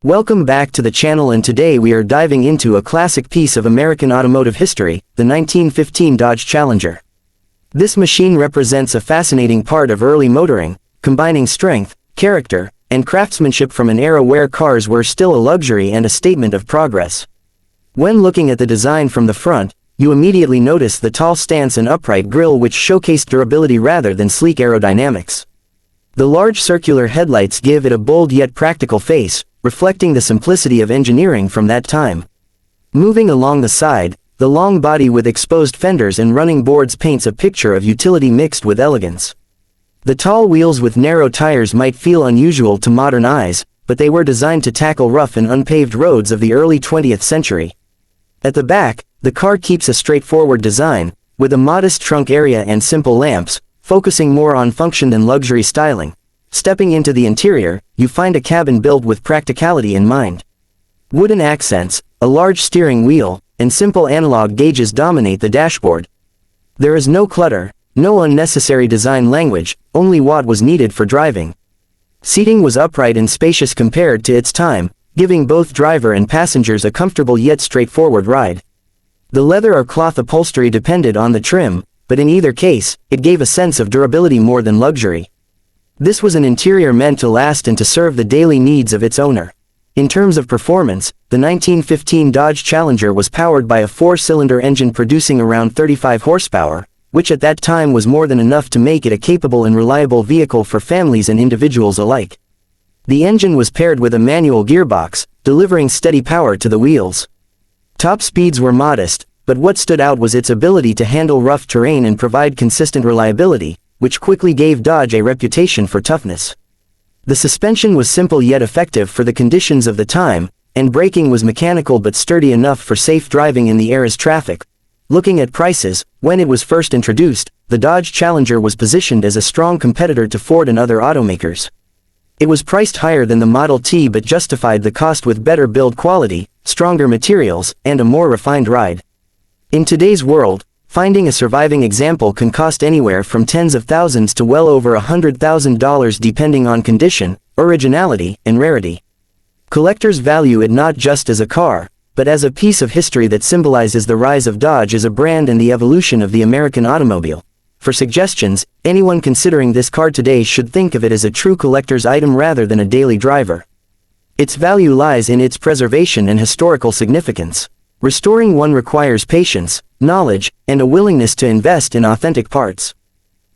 Welcome back to the channel, and today we are diving into a classic piece of American automotive history, the 1915 Dodge Challenger. This machine represents a fascinating part of early motoring, combining strength, character, and craftsmanship from an era where cars were still a luxury and a statement of progress. When looking at the design from the front, you immediately notice the tall stance and upright grille, which showcased durability rather than sleek aerodynamics. The large circular headlights give it a bold yet practical face, reflecting the simplicity of engineering from that time. Moving along the side, the long body with exposed fenders and running boards paints a picture of utility mixed with elegance. The tall wheels with narrow tires might feel unusual to modern eyes, but they were designed to tackle rough and unpaved roads of the early 20th century. At the back, the car keeps a straightforward design, with a modest trunk area and simple lamps, focusing more on function than luxury styling. Stepping into the interior, you find a cabin built with practicality in mind. Wooden accents, a large steering wheel, and simple analog gauges dominate the dashboard. There is no clutter, no unnecessary design language, only what was needed for driving. Seating was upright and spacious compared to its time, giving both driver and passengers a comfortable yet straightforward ride. The leather or cloth upholstery depended on the trim, but in either case, it gave a sense of durability more than luxury. This was an interior meant to last and to serve the daily needs of its owner. In terms of performance, the 1915 Dodge Challenger was powered by a 4-cylinder engine producing around 35 horsepower, which at that time was more than enough to make it a capable and reliable vehicle for families and individuals alike. The engine was paired with a manual gearbox, delivering steady power to the wheels. Top speeds were modest, but what stood out was its ability to handle rough terrain and provide consistent reliability, which quickly gave Dodge a reputation for toughness. The suspension was simple yet effective for the conditions of the time, and braking was mechanical but sturdy enough for safe driving in the era's traffic. Looking at prices, when it was first introduced, the Dodge Challenger was positioned as a strong competitor to Ford and other automakers. It was priced higher than the Model T but justified the cost with better build quality, stronger materials, and a more refined ride. In today's world, finding a surviving example can cost anywhere from tens of thousands to well over $100,000 depending on condition, originality, and rarity. Collectors value it not just as a car, but as a piece of history that symbolizes the rise of Dodge as a brand and the evolution of the American automobile. For suggestions, anyone considering this car today should think of it as a true collector's item rather than a daily driver. Its value lies in its preservation and historical significance. Restoring one requires patience, knowledge, and a willingness to invest in authentic parts.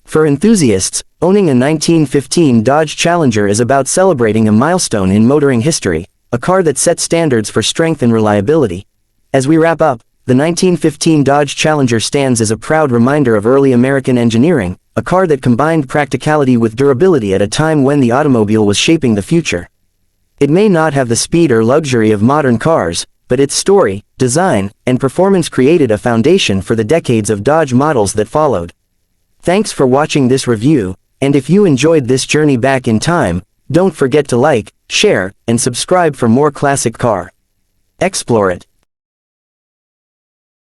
For enthusiasts, owning a 1915 Dodge Challenger is about celebrating a milestone in motoring history, a car that set standards for strength and reliability. As we wrap up, the 1915 Dodge Challenger stands as a proud reminder of early American engineering, a car that combined practicality with durability at a time when the automobile was shaping the future. It may not have the speed or luxury of modern cars, but its story, design, and performance created a foundation for the decades of Dodge models that followed. Thanks for watching this review, and if you enjoyed this journey back in time, don't forget to like, share, and subscribe for more classic car. Explore it.